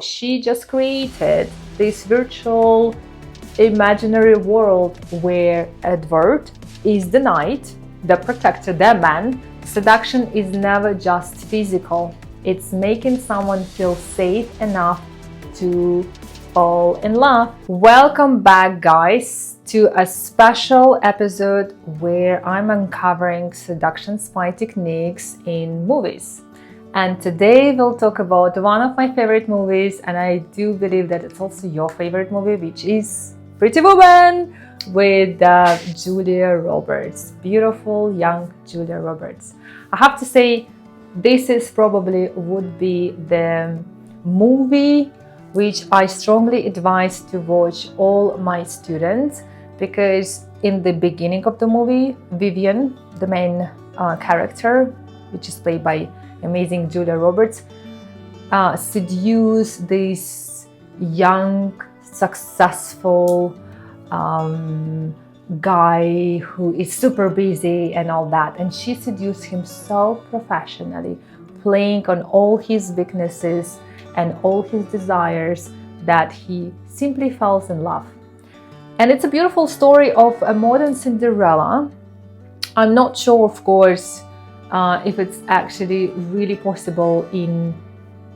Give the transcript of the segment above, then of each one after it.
She just created this virtual imaginary world where Edward is the knight, the protector, the man. Seduction is never just physical. It's making someone feel safe enough to fall in love. Welcome back, guys, to a special episode where I'm uncovering seduction spy techniques in movies. And today we'll talk about one of my favorite movies, and I do believe that it's also your favorite movie, which is Pretty Woman with Julia Roberts. Beautiful young Julia Roberts. I have to say, this is probably would be the movie which I strongly advise to watch all my students, because in the beginning of the movie, Vivian, the main character, which is played by amazing Julia Roberts, seduce this young, successful guy who is super busy and all that, and she seduced him so professionally, playing on all his weaknesses and all his desires, that he simply falls in love. And it's a beautiful story of a modern Cinderella. I'm not sure, of course, if it's actually really possible in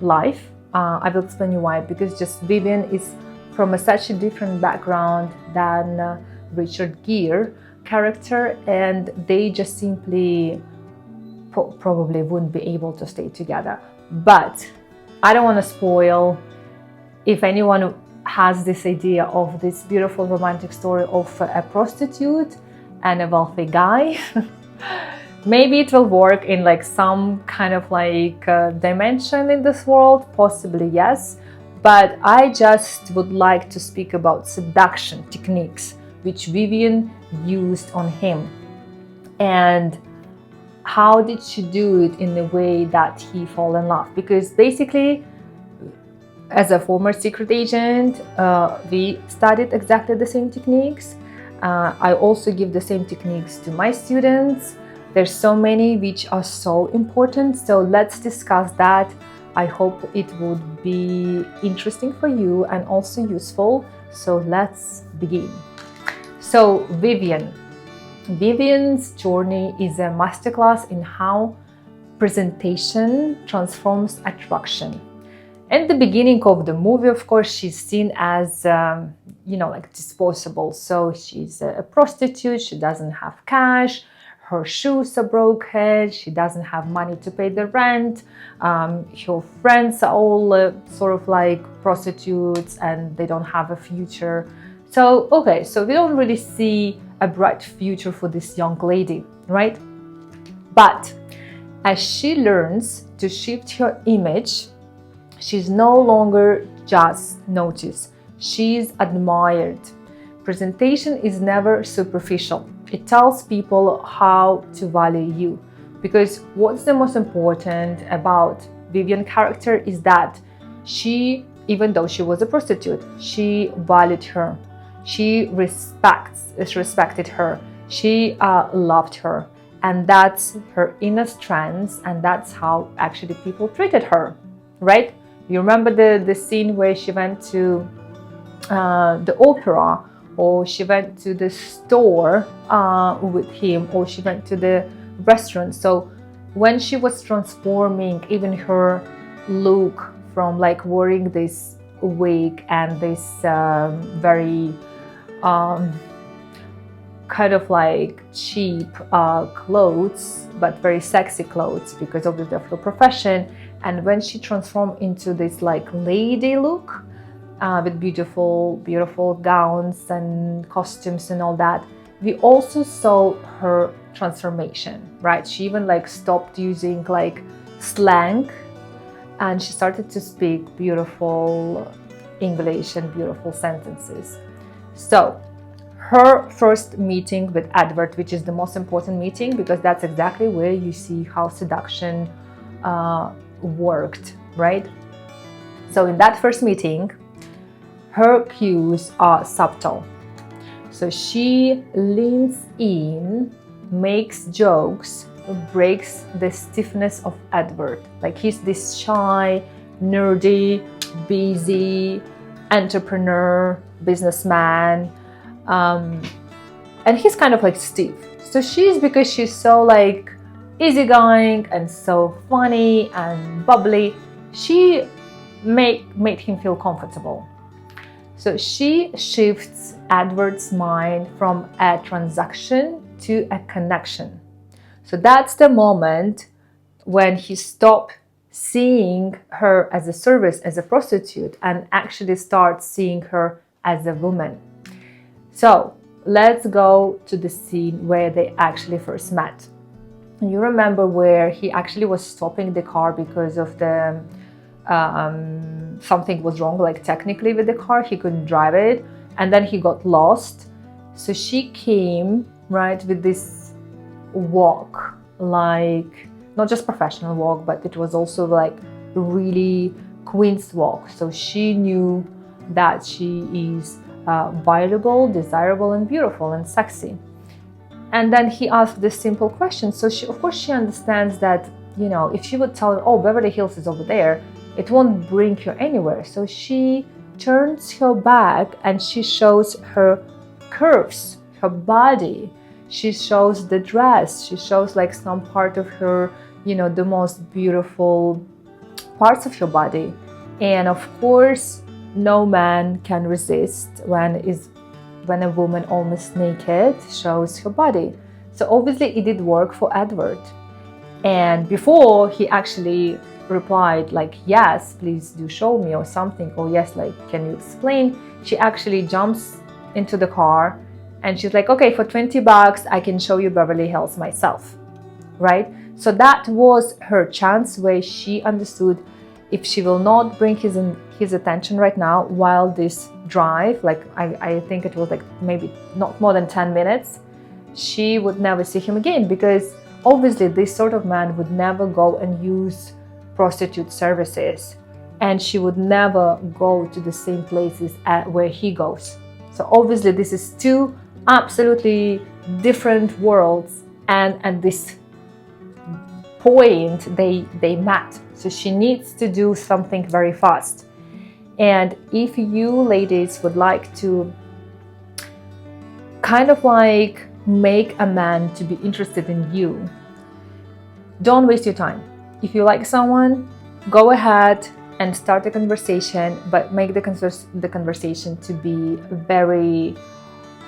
life. I will explain you why. Because just Vivian is from such a different background than Richard Gere character, and they just simply probably wouldn't be able to stay together. But I don't want to spoil. If anyone has this idea of this beautiful romantic story of a prostitute and a wealthy guy, maybe it will work in like some kind of like dimension in this world, possibly yes. But I just would like to speak about seduction techniques which Vivian used on him, and how did she do it in a way that he fall in love. Because basically, as a former secret agent, we studied exactly the same techniques. I also give the same techniques to my students. There's so many which are so important, so let's discuss that. I hope it would be interesting for you and also useful. So let's begin. So Vivian's journey is a masterclass in how presentation transforms attraction. In the beginning of the movie, of course, she's seen as, like disposable. So she's a prostitute, she doesn't have cash, her shoes are broken, she doesn't have money to pay the rent, her friends are all sort of like prostitutes and they don't have a future. So, okay, so we don't really see a bright future for this young lady, right? But as she learns to shift her image, she's no longer just noticed, she's admired. Presentation is never superficial. It tells people how to value you. Because what's the most important about Vivian's character is that she, even though she was a prostitute, she valued her. She respected her. She loved her. And that's her inner strength, and that's how actually people treated her, right? You remember the scene where she went to the opera, or she went to the store with him, or she went to the restaurant. So when she was transforming even her look from like wearing this wig and this very kind of like cheap clothes, but very sexy clothes because of the profession, and when she transformed into this like lady look, with beautiful gowns and costumes and all that, we also saw her transformation, right? She even like stopped using like slang, and she started to speak beautiful English and beautiful sentences. So her first meeting with Edward, which is the most important meeting, because that's exactly where you see how seduction worked, right? So in that first meeting, her cues are subtle. So she leans in, makes jokes, breaks the stiffness of Edward. Like he's this shy, nerdy, busy entrepreneur, businessman, and he's kind of like Steve. So because she's so like easygoing and so funny and bubbly, she made him feel comfortable. So she shifts Edward's mind from a transaction to a connection. So that's the moment when he stopped seeing her as a service, as a prostitute, and actually starts seeing her as a woman. So let's go to the scene where they actually first met. You remember where he actually was stopping the car because of the something was wrong, like technically with the car, he couldn't drive it, and then he got lost. So she came, right, with this walk, like not just professional walk, but it was also like really queen's walk. So she knew that she is valuable, desirable, and beautiful and sexy. And then he asked this simple question. So she, of course, she understands that, you know, if she would tell him, oh, Beverly Hills is over there, it won't bring her anywhere. So she turns her back and she shows her curves, her body. She shows the dress. She shows like some part of her, you know, the most beautiful parts of her body. And of course, no man can resist when a woman almost naked shows her body. So obviously it did work for Edward. And before he actually replied like, yes, please do show me, or something, or yes, like, can you explain? She actually jumps into the car and she's like, okay, for $20 I can show you Beverly Hills myself, right? So that was her chance, where she understood if she will not bring his attention right now while this drive, like I think it was like maybe not more than 10 minutes, she would never see him again, because obviously this sort of man would never go and use prostitute services, and she would never go to the same places where he goes. So obviously this is two absolutely different worlds, and at this point they met. So she needs to do something very fast. And if you ladies would like to kind of like make a man to be interested in you, don't waste your time. If you like someone, go ahead and start a conversation, but make the conversation to be very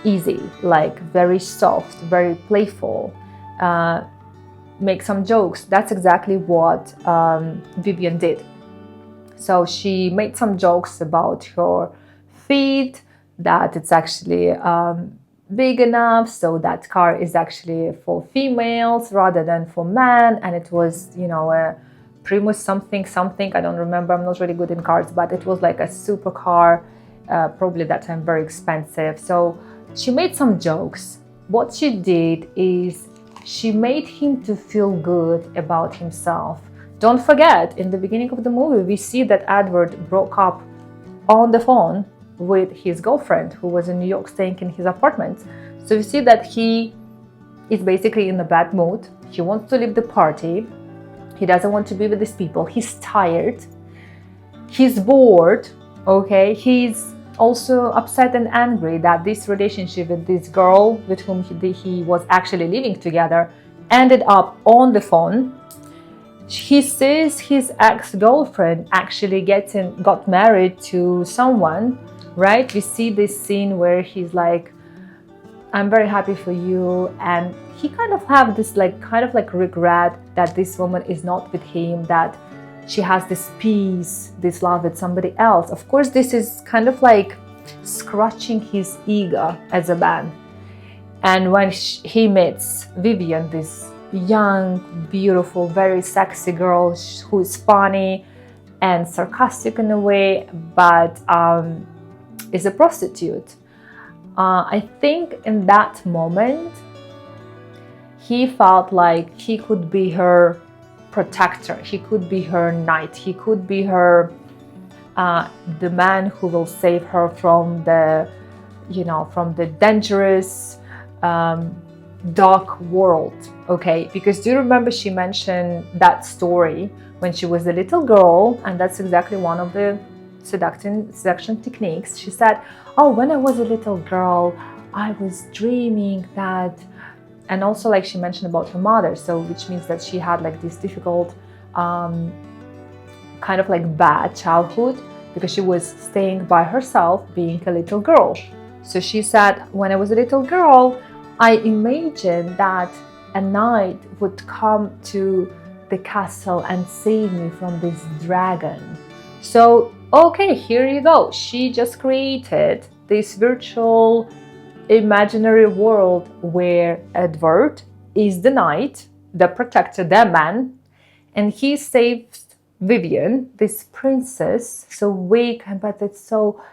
easy, like very soft, very playful. Make some jokes. That's exactly what Vivian did. So she made some jokes about her feet, that it's actually big enough, so that car is actually for females rather than for men, and it was, you know, a Primus something, I don't remember, I'm not really good in cars, but it was like a supercar, probably that time very expensive. So she made some jokes. What she did is she made him to feel good about himself. Don't forget, in the beginning of the movie, we see that Edward broke up on the phone with his girlfriend, who was in New York staying in his apartment. So you see that he is basically in a bad mood. He wants to leave the party. He doesn't want to be with these people. He's tired. He's bored. Okay. He's also upset and angry that this relationship with this girl with whom he was actually living together ended up on the phone. He says his ex-girlfriend actually got married to someone, right? We see this scene where he's like, I'm very happy for you, and he kind of have this kind of regret that this woman is not with him, that she has this peace, this love with somebody else. Of course, this is kind of like scratching his ego as a man. And when he meets Vivian, this young, beautiful, very sexy girl who is funny and sarcastic in a way, but is a prostitute. I think in that moment, he felt like he could be her protector. He could be her knight. He could be her, the man who will save her from the, from the dangerous, dark world. Okay, because do you remember she mentioned that story when she was a little girl, and that's exactly one of the seduction techniques, she said, oh, when I was a little girl, I was dreaming that, and also like she mentioned about her mother, so which means that she had like this difficult kind of like bad childhood because she was staying by herself being a little girl. So she said, when I was a little girl, I imagined that a knight would come to the castle and save me from this dragon. So, okay, here you go. She just created this virtual imaginary world where Edward is the knight, the protector, the man, and he saves Vivian, this princess, so weak, but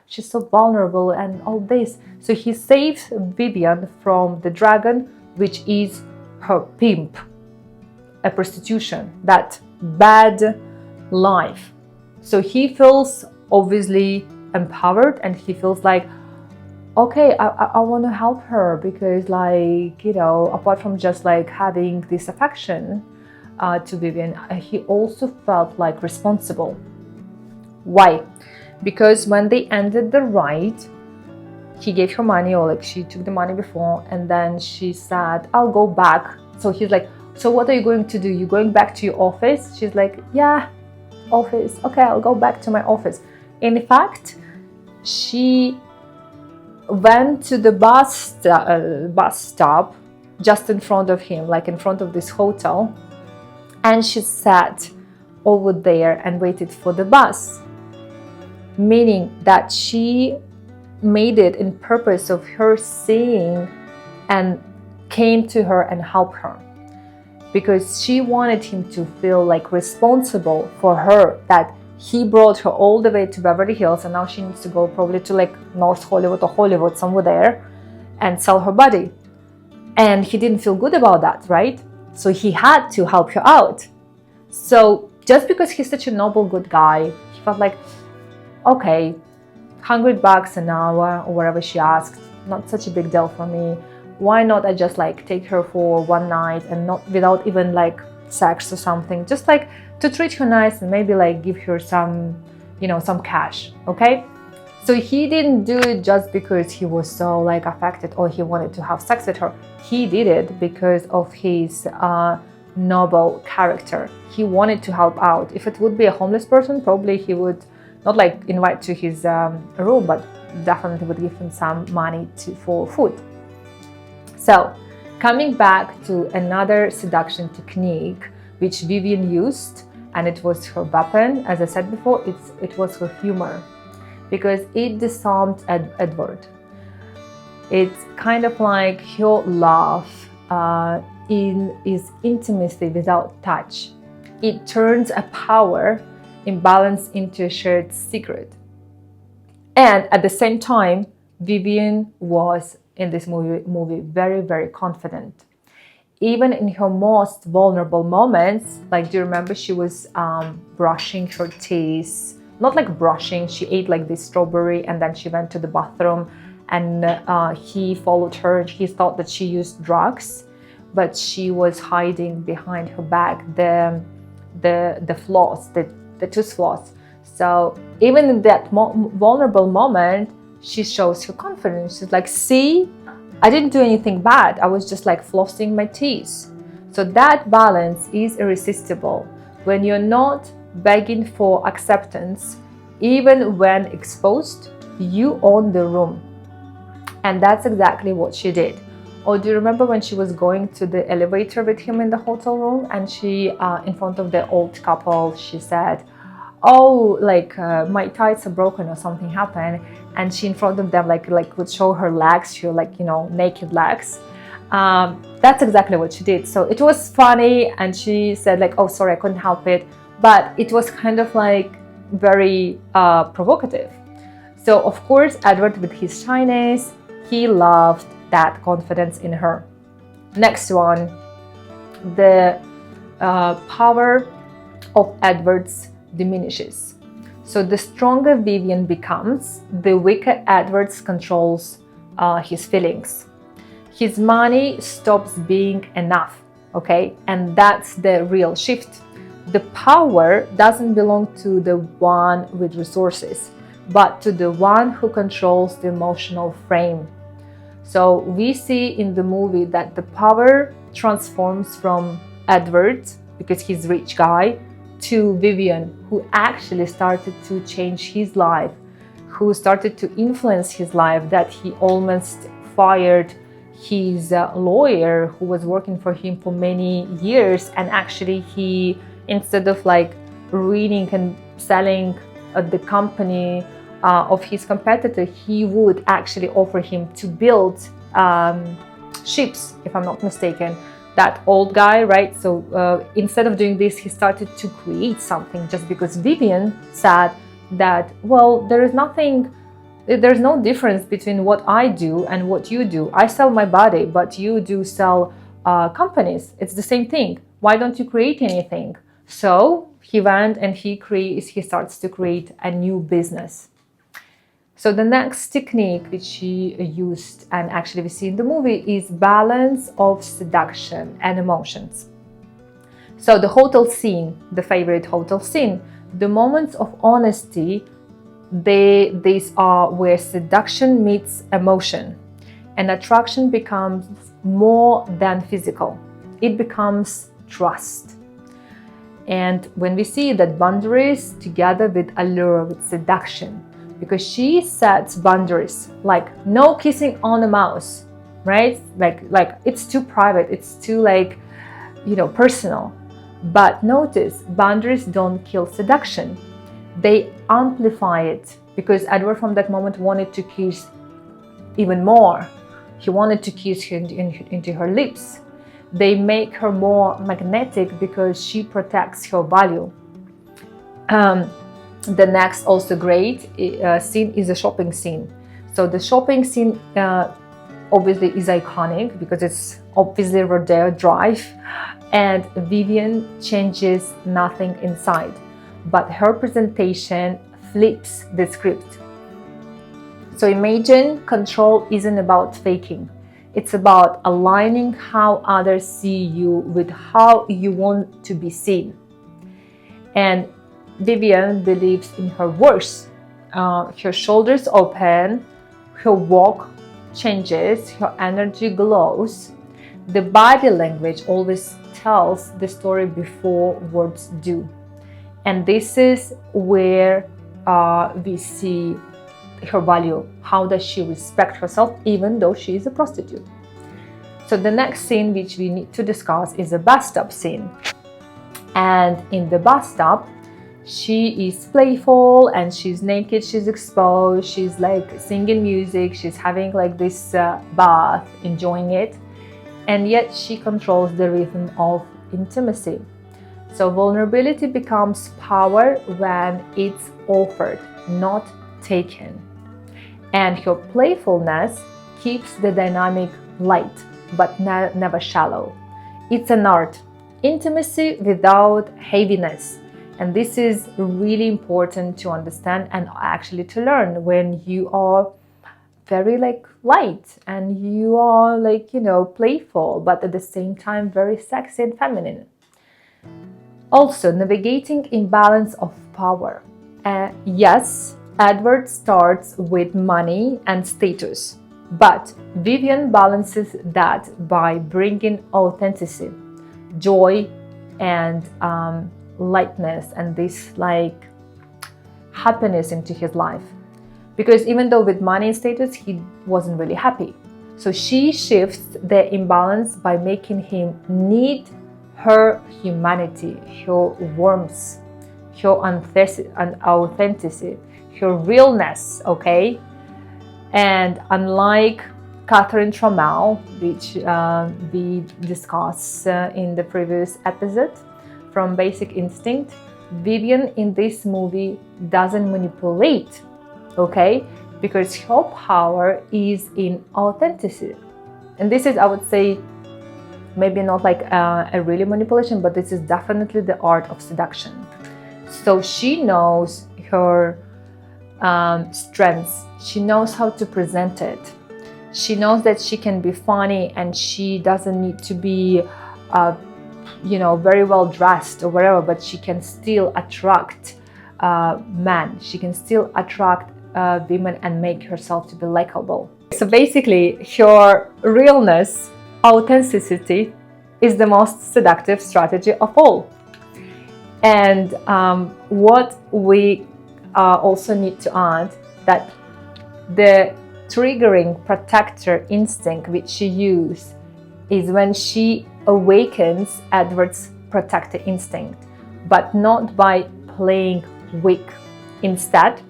she's so vulnerable and all this. So he saves Vivian from the dragon, which is her pimp, a prostitution, that bad life. So he feels obviously empowered, and he feels like, okay, I want to help her because, like, you know, apart from just like having this affection to Vivian, he also felt like responsible. Why? Because when they ended the ride, he gave her money, or like she took the money before, and then she said, I'll go back. So he's like, so what are you going to do? You going back to your office? She's like, yeah, office. Okay, I'll go back to my office. In fact, she went to the bus stop just in front of him, like in front of this hotel, and she sat over there and waited for the bus, meaning that she made it in purpose of her seeing and came to her and helped her, because she wanted him to feel like responsible for her, that he brought her all the way to Beverly Hills and now she needs to go probably to like North Hollywood or Hollywood, somewhere there, and sell her body. And he didn't feel good about that, right? So he had to help her out. So just because he's such a noble, good guy, he felt like, okay, $100 an hour or whatever she asked, not such a big deal for me. Why not I just like take her for one night and not without even like sex or something, just like to treat her nice and maybe like give her some, you know, some cash, okay? So he didn't do it just because he was so like affected or he wanted to have sex with her. He did it because of his noble character. He wanted to help out. If it would be a homeless person, probably he would not like invite to his room, but definitely would give him some money for food. So coming back to another seduction technique which Vivian used, and it was her weapon, as I said before, it was her humor, because it disarmed Edward. It's kind of like her love in his intimacy without touch. It turns a power imbalance into a shared secret. And at the same time, Vivian was in this movie very, very confident. Even in her most vulnerable moments, like, do you remember she was brushing her teeth? Not like brushing, she ate like this strawberry and then she went to the bathroom and he followed her and he thought that she used drugs, but she was hiding behind her back the floss, the tooth floss. So even in that vulnerable moment, she shows her confidence. She's like, see, I didn't do anything bad. I was just like flossing my teeth. So that balance is irresistible. When you're not begging for acceptance, even when exposed, you own the room. And that's exactly what she did. Or do you remember when she was going to the elevator with him in the hotel room and she, in front of the old couple, she said, oh, like my tights are broken or something happened, and she in front of them like would show her legs, she like, you know, naked legs. That's exactly what she did. So it was funny and she said like, oh, sorry, I couldn't help it, but it was kind of like very provocative. So of course, Edward, with his shyness, he loved that confidence in her. Next one, the power of Edward's diminishes. So the stronger Vivian becomes, the weaker Edward controls his feelings. His money stops being enough, okay? And that's the real shift. The power doesn't belong to the one with resources, but to the one who controls the emotional frame. So we see in the movie that the power transforms from Edward, because he's a rich guy, to Vivian, who actually started to change his life, who started to influence his life, that he almost fired his lawyer who was working for him for many years, and actually he, instead of like ruining and selling the company of his competitor, he would actually offer him to build ships, if I'm not mistaken. That old guy, right? So instead of doing this, he started to create something, just because Vivian said that, well, there's no difference between what I do and what you do. I sell my body, but you do sell companies. It's the same thing. Why don't you create anything? So he went and he starts to create a new business. So the next technique which she used, and actually we see in the movie, is balance of seduction and emotions. So the hotel scene, the favorite hotel scene, the moments of honesty, these are where seduction meets emotion, and attraction becomes more than physical. It becomes trust. And when we see that boundaries together with allure, with seduction, because she sets boundaries, like no kissing on the mouse, right? Like it's too private, it's too personal. But notice, boundaries don't kill seduction. They amplify it, because Edward from that moment wanted to kiss even more. He wanted to kiss her into her lips. They make her more magnetic because she protects her value. The next also great scene is a shopping scene. So the shopping scene obviously is iconic because it's obviously Rodeo Drive, and Vivian changes nothing inside, but her presentation flips the script. So imagine control isn't about faking. It's about aligning how others see you with how you want to be seen. And Vivian believes in her words. Her shoulders open, her walk changes, her energy glows. The body language always tells the story before words do. And this is where we see her value. How does she respect herself even though she is a prostitute? So the next scene which we need to discuss is a bathtub scene. And in the bathtub, she is playful and she's naked, she's exposed, she's like singing music, she's having like this bath, enjoying it, and yet she controls the rhythm of intimacy. So vulnerability becomes power when it's offered, not taken. And her playfulness keeps the dynamic light, but never shallow. It's an art, intimacy without heaviness. And this is really important to understand and actually to learn when you are very light and you are playful, but at the same time very sexy and feminine. Also, navigating imbalance of power. Yes, Edward starts with money and status, but Vivian balances that by bringing authenticity, joy, and lightness and this happiness into his life. Because even though with money and status he wasn't really happy, so she shifts the imbalance by making him need her humanity, her warmth, her authenticity, her realness, okay? And unlike Catherine Trammell, which we discussed in the previous episode, from Basic Instinct, Vivian in this movie doesn't manipulate, okay? Because her power is in authenticity. And this is, I would say, maybe not a really manipulation, but this is definitely the art of seduction. So she knows her strengths. She knows how to present it. She knows that she can be funny and she doesn't need to be very well dressed or whatever, but she can still attract men. She can still attract women and make herself to be likable. So basically, her realness, authenticity, is the most seductive strategy of all. And what we also need to add, that the triggering protector instinct which she uses is when she awakens Edward's protector instinct, but not by playing weak. Instead,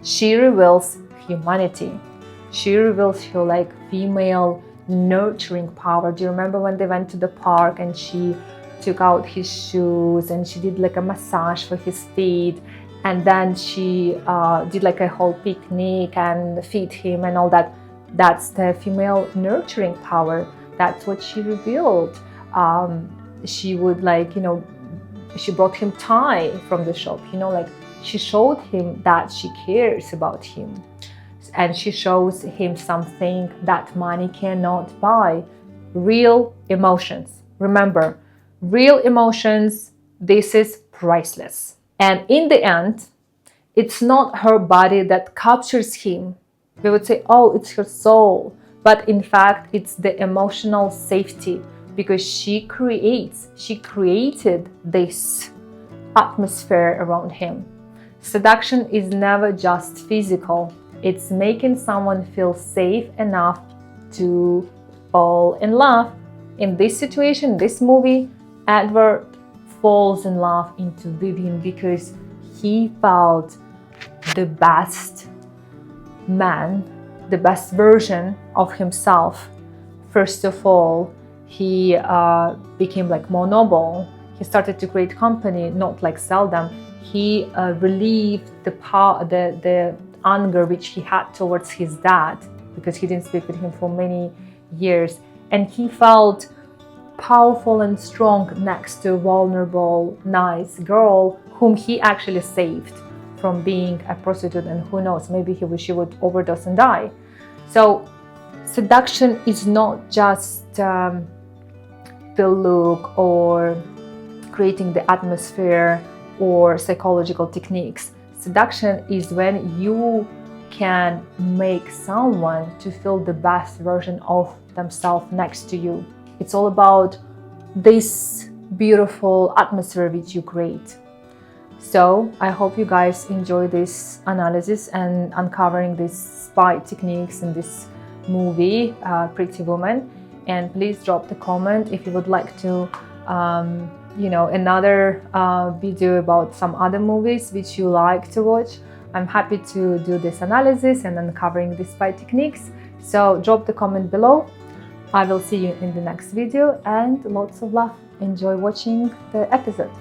she reveals humanity. She reveals her like female nurturing power. Do you remember when they went to the park and she took out his shoes and she did like a massage for his feet, and then she did like a whole picnic and feed him and all that? That's the female nurturing power. That's what she revealed. She would like, you know, she brought him tie from the shop, you know, like she showed him that she cares about him, and she shows him something that money cannot buy: real emotions. Remember, real emotions, this is priceless. And in the end, it's not her body that captures him. We would say, oh, it's her soul. But in fact, it's the emotional safety, because she created this atmosphere around him. Seduction is never just physical. It's making someone feel safe enough to fall in love. In this situation, this movie, Edward falls in love into Vivian because he felt the best man, the best version of himself. First of all, he became like more noble. He started to create company, not like sell them. He relieved the anger which he had towards his dad, because he didn't speak with him for many years, and he felt powerful and strong next to a vulnerable, nice girl whom he actually saved from being a prostitute, and who knows, maybe she would overdose and die. So seduction is not just the look or creating the atmosphere or psychological techniques. Seduction is when you can make someone to feel the best version of themselves next to you. It's all about this beautiful atmosphere which you create. So I hope you guys enjoy this analysis and uncovering these spy techniques in this movie, Pretty Woman. And please drop the comment if you would like to you know, another video about some other movies which you like to watch. I'm happy to do this analysis and uncovering these spy techniques. So drop the comment below. I will see you in the next video, and lots of love. Enjoy watching the episode.